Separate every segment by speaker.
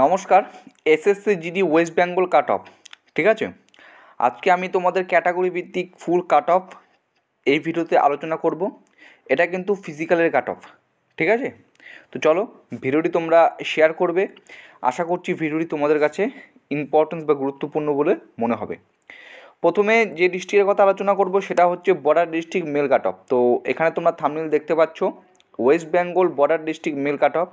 Speaker 1: নমস্কার। SSC GD West Bengal cut off, ঠিক আছে। আজকে আমি তোমাদের ক্যাটাগরি ভিত্তিক ফুল কাট অফ এই ভিডিওতে আলোচনা করব। এটা কিন্তু ফিজিক্যালের কাট অফ, ঠিক আছে। তো চলো ভিডিওটি তোমরা শেয়ার করবে। আশা করছি ভিডিওটি তোমাদের কাছে ইম্পর্টেন্স বা গুরুত্বপূর্ণ বলে মনে হবে। প্রথমে যে ডিস্ট্রিক্টের কথা আলোচনা করব সেটা হচ্ছে border district male cut of. তো এখানে তোমরা থাম্বনেল দেখতে পাচ্ছ, West Bengal border district male cut of.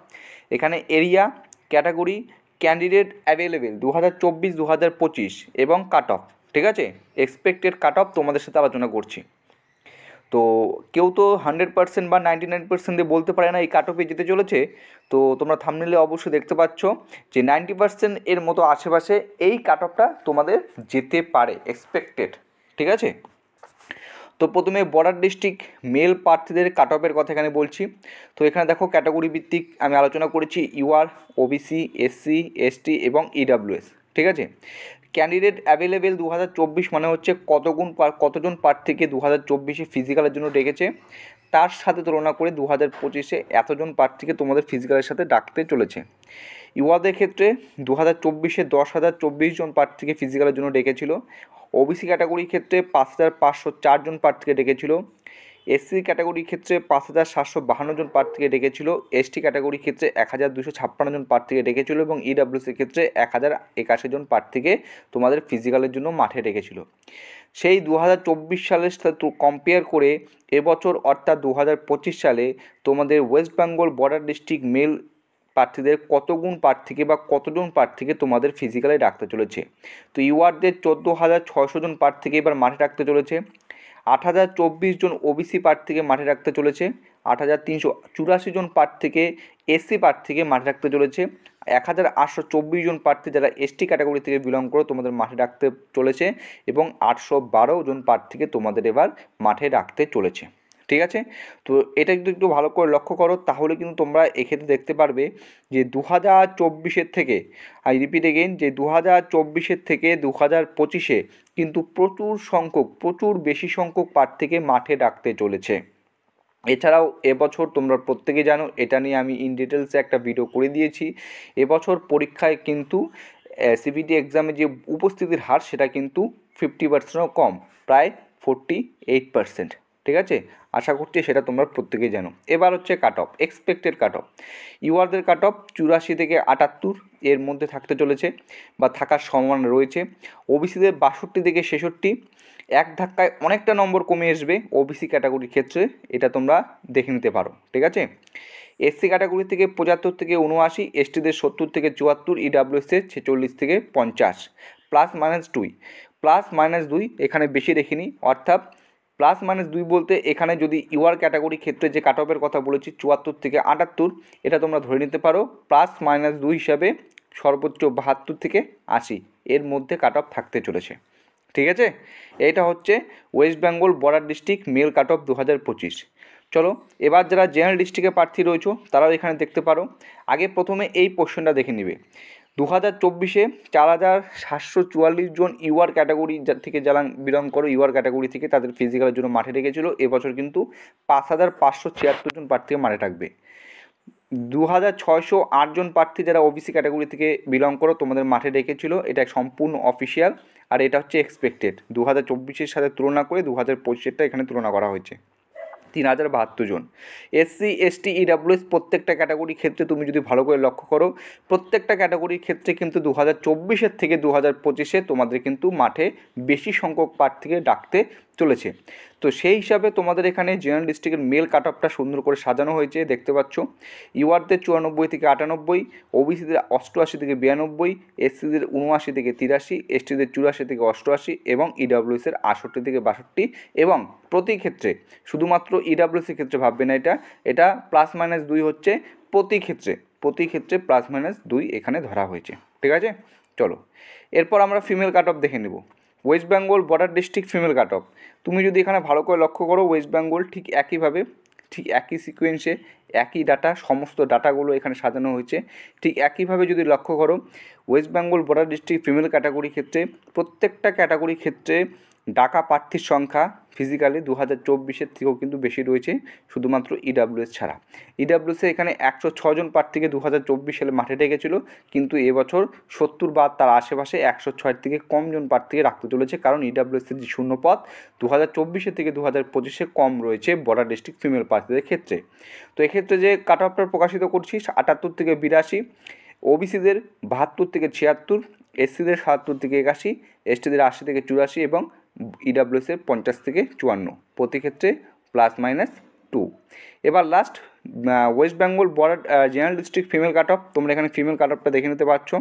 Speaker 1: এখানে এরিয়া, ক্যাটাগরি, ক্যান্ডিডেট অ্যাভেলেবেল 2024-2025 এবং কাট অফ, ঠিক আছে। এক্সপেক্টেড কাট অফ তোমাদের সাথে আলোচনা করছি। তো কেউ তো 100% বা 99% দিয়ে বলতে পারে না এই কাট অফে যেতে চলেছে। তো তোমরা থাম্বনেলে অবশ্যই দেখতে পাচ্ছ যে 90% এর মতো আশেপাশে এই কাট অফটা তোমাদের যেতে পারে, এক্সপেক্টেড, ঠিক আছে। তো প্রথমে বর্ডার ডিস্ট্রিক্ট মেল প্রার্থীদের কাট অফের কথা এখানে বলছি। তো এখানে দেখো ক্যাটাগরি ভিত্তিক আমি আলোচনা করেছি ইউআর, ওবিসি, এসসি, এসটি এবং ইডাব্লিউএস, ঠিক আছে। ক্যান্ডিডেট অ্যাভেলেবেল 2024 মানে হচ্ছে কতজন প্রার্থীকে 2024-এ ফিজিক্যালের জন্য ডেকেছে, তার সাথে তুলনা করে 2025-এ এতজন প্রার্থীকে তোমাদের ফিজিক্যালের সাথে ডাকতে চলেছে। ইউআদের ক্ষেত্রে 2024-এ 10,024 জন প্রার্থীকে ফিজিক্যালের জন্য ডেকেছিল। ওবিসি ক্যাটাগরির ক্ষেত্রে 5,504 জন প্রার্থীকে ডেকেছিল। এসসি ক্যাটাগরির ক্ষেত্রে 5,752 জন প্রার্থীকে ডেকেছিল। এসটি ক্যাটাগরির ক্ষেত্রে 1,256 জন প্রার্থীকে ডেকেছিল এবং ইডাব্লিউসির ক্ষেত্রে 1,081 জন প্রার্থীকে তোমাদের ফিজিক্যালের জন্য মাঠে ডেকেছিল। সেই 2024 সালের সাথে কম্পেয়ার করে এবছর অর্থাৎ 2025 সালে তোমাদের West Bengal border district mail প্রার্থীদের কতগুণ প্রার্থীকে বা কতজন প্রার্থীকে তোমাদের ফিজিক্যালে ডাকতে চলেছে। তো ইউআরদের 14,600 জন প্রার্থীকে এবার মাঠে রাখতে চলেছে। 8,024 জন ওবিসি প্রার্থীকে মাঠে রাখতে চলেছে। 8,384 জন প্রার্থীকে এসসি প্রার্থীকে মাঠে রাখতে চলেছে। 1,824 জন প্রার্থী যারা এসটি ক্যাটাগরি থেকে বিলং করে তোমাদের মাঠে রাখতে চলেছে এবং 812 জন প্রার্থীকে তোমাদের এবার মাঠে রাখতে চলেছে, ঠিক আছে। তো এটা যদি একটু ভালো করে লক্ষ্য করো তাহলে কিন্তু তোমরা এক্ষেত্রে দেখতে পারবে যে 2024-এর থেকে, আই রিপিট এগেইন, যে 2024-এর থেকে 2025-এ কিন্তু প্রচুর বেশি সংখ্যক প্রার্থীকে মাঠে ডাকতে চলেছে। এছাড়াও এবছর তোমরা প্রত্যেকে জানো, এটা নিয়ে আমি ইন ডিটেলসে একটা ভিডিও করে দিয়েছি। এবছর পরীক্ষায় কিন্তু সিবিটি এক্সামে যে উপস্থিতির হার সেটা কিন্তু 50%ও কম, প্রায় 48%, ঠিক আছে। আশা করছি সেটা তোমরা প্রত্যেকেই জানো। এবার হচ্ছে cut off, expected cut off. ইউআরদের কাট অফ 84 থেকে 78 এর মধ্যে থাকতে চলেছে বা থাকার সম্ভাবনা রয়েছে। ওবিসিদের 62 থেকে 66, এক ধাক্কায় অনেকটা নম্বর কমে আসবে ওবিসি ক্যাটাগরির ক্ষেত্রে, এটা তোমরা দেখে নিতে পারো, ঠিক আছে। এসসি ক্যাটাগরি থেকে 75 থেকে 79, এসটিদের 70 থেকে 74, ইডাব্লিউএসের 46 থেকে 50, +-2 এখানে বেশি দেখিনি, অর্থাৎ +-2 বলতে এখানে যদি ইউআর ক্যাটাগরি ক্ষেত্রে যে কাট অফের কথা বলেছি 74 থেকে 78, এটা তোমরা ধরে নিতে পারো +-2 হিসাবে সর্বোচ্চ 72 থেকে 80 এর মধ্যে কাট অফ থাকতে চলেছে, ঠিক আছে। এইটা হচ্ছে West Bengal border district male cut of 2025। চলো এবার যারা জেনারেল ডিস্ট্রিক্টে প্রার্থী রয়েছে তারাও এখানে দেখতে পারো। আগে প্রথমে এই কোশ্চেনটা দেখে নিবে। 2024-এ 4,744 জন ইউআর ক্যাটাগরি থেকে যারা বিলং করো, ইউআর ক্যাটাগরি থেকে তাদের ফিজিক্যালের জন্য মাঠে রেখেছিল। এবছর কিন্তু 5,576 জন প্রার্থীকে মাঠে রাখবে। 2,608 জন প্রার্থী যারা ওবিসি ক্যাটাগরি থেকে বিলং করো তোমাদের মাঠে রেখেছিল, এটা সম্পূর্ণ অফিসিয়াল, আর এটা হচ্ছে এক্সপেক্টেড। 2024-এর সাথে তুলনা করে 2025-এরটা এখানে তুলনা করা হয়েছে। 3,072 জন। এসসি, এসটি, ইডাব্লিউএস প্রত্যেকটা ক্যাটাগরির ক্ষেত্রে তুমি যদি ভালো করে লক্ষ্য করো, প্রত্যেকটা ক্যাটাগরির ক্ষেত্রে কিন্তু 2024-এর থেকে 2025-এ তোমাদের কিন্তু মাঠে বেশি সংখ্যক প্রার্থীকে ডাকতে চলেছে। তো সেই হিসাবে তোমাদের এখানে জেনারেল ডিস্ট্রিক্টের মেল কাট অফটা সুন্দর করে সাজানো হয়েছে, দেখতে পাচ্ছ। ইউআরদের 94 থেকে 98, ওবিসিদের 88 থেকে 92, এসসিদের 79 থেকে 83, এসটিদের 84 থেকে 88 এবং ইডাব্লিউএসের 68 থেকে 62। এবং প্রতি ক্ষেত্রে, শুধুমাত্র ইডাব্লিউসির ক্ষেত্রে ভাববে না, এটা +-2 হচ্ছে প্রতি ক্ষেত্রে +-2 এখানে ধরা হয়েছে, ঠিক আছে। চলো এরপর আমরা ফিমেল কাট অফ দেখে নেব। West Bengal border district female cut off. তুমি যদি এখানে ভালো করে লক্ষ্য করো, ওয়েস্ট বেঙ্গল ঠিক একইভাবে, ঠিক একই সিকোয়েন্সে, একই ডাটা, সমস্ত ডাটাগুলো এখানে সাজানো হয়েছে। ঠিক একইভাবে যদি লক্ষ্য করো, West Bengal border district female category ক্ষেত্রে প্রত্যেকটা ক্যাটাগরি ক্ষেত্রে ডাকা প্রার্থীর সংখ্যা ফিজিক্যালি 2024-এর থেকেও কিন্তু বেশি রয়েছে, শুধুমাত্র ইডাব্লিউএস ছাড়া। ইডাব্লিউএসে এখানে 106 জন প্রার্থীকে 2024 সালে মাঠে ডেকেছিল, কিন্তু এবছর 70 বা তার আশেপাশে 106 থেকে কম জন প্রার্থীকে রাখতে চলেছে, কারণ ইডাব্লিউএসের যে শূন্য পদ 2024 থেকে 2025 কম রয়েছে বর্ডার ডিস্ট্রিক্ট ফিমেল প্রার্থীদের ক্ষেত্রে। তো এক্ষেত্রে যে কাট অফটা প্রকাশিত করছি 78 থেকে 82, ওবিসিদের 72 থেকে 76, এসসিদের 77 থেকে 81, এসটিদের 80 থেকে 84 এবং ইডাব্লিউএসের 50 থেকে 54, প্রতি ক্ষেত্রে +-2। এবার last West Bengal border general district female cut off. তোমরা এখানে ফিমেল কাট অফটা দেখে নিতে পারছো।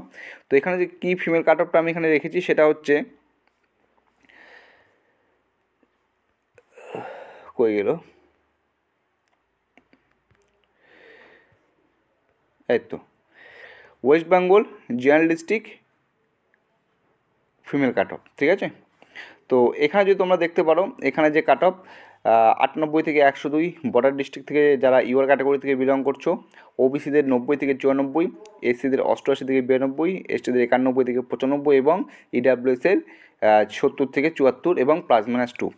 Speaker 1: তো এখানে যে কী ফিমেল কাট অফটা আমি এখানে রেখেছি সেটা হচ্ছে, কই গেল, এই তো West Bengal general district female cut off, ঠিক আছে। তো এখানে যদি তোমরা দেখতে পারো, এখানে যে কাট অফ 98 থেকে 102 বর্ডার ডিস্ট্রিক্ট থেকে যারা ইউআর ক্যাটাগরি থেকে বিলং করছো, ওবিসিদের 90 থেকে 94, এসসিদের 88 থেকে 92, এসটিদের 91 থেকে 95 এবং ইডাব্লিউএসের 70 থেকে 74 এবং +-2।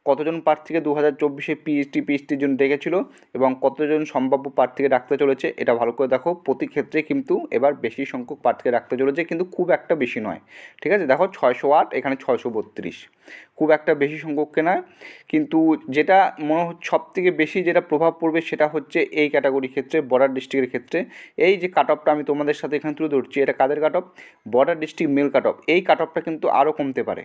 Speaker 1: কতজন প্রার্থীকে 2024-এ পিএইচটির জন্য ডেকেছিল এবং কতজন সম্ভাব্য প্রার্থীকে ডাকতে চলেছে এটা ভালো করে দেখো। প্রতি ক্ষেত্রে কিন্তু এবার বেশি সংখ্যক প্রার্থীকে ডাকতে চলেছে, কিন্তু খুব একটা বেশি নয়, ঠিক আছে। দেখো 608, এখানে 632, খুব একটা বেশি সংখ্যককে নয়। কিন্তু যেটা মনে হচ্ছে সবথেকে বেশি যেটা প্রভাব পড়বে সেটা হচ্ছে এই ক্যাটাগরির ক্ষেত্রে, বর্ডার ডিস্ট্রিক্টের ক্ষেত্রে। এই যে কাট অফটা আমি তোমাদের সাথে এখানে তুলে ধরছি, এটা কাদের cut off? Border district male cut off. এই কাট অফটা কিন্তু আরও কমতে পারে,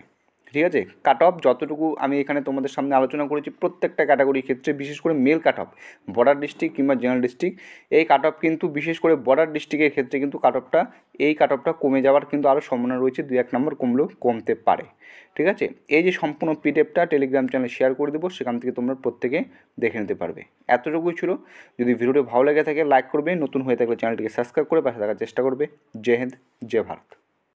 Speaker 1: ঠিক আছে। কাট অফ যতটুকু আমি এখানে তোমাদের সামনে আলোচনা করেছি প্রত্যেকটা ক্যাটাগরির ক্ষেত্রে, বিশেষ করে male cut off border district কিংবা জেনারেল ডিস্ট্রিক্ট, এই কাট অফ কিন্তু বিশেষ করে বর্ডার ডিস্ট্রিক্টের ক্ষেত্রে কিন্তু এই কাট অফটা কমে যাওয়ার কিন্তু আরও সম্ভাবনা রয়েছে, 2-1 নম্বর কমলেও কমতে পারে, ঠিক আছে। এই যে সম্পূর্ণ পিডিএফটা টেলিগ্রাম চ্যানেলে শেয়ার করে দেবো, সেখান থেকে তোমরা প্রত্যেকে দেখে নিতে পারবে। এতটুকুই ছিল। যদি ভিডিওটি ভালো লেগে থাকে লাইক করবে, নতুন হয়ে থাকলে চ্যানেলটিকে সাবস্ক্রাইব করে পাশে থাকার চেষ্টা করবে। জয় হিন্দ, জয় ভারত।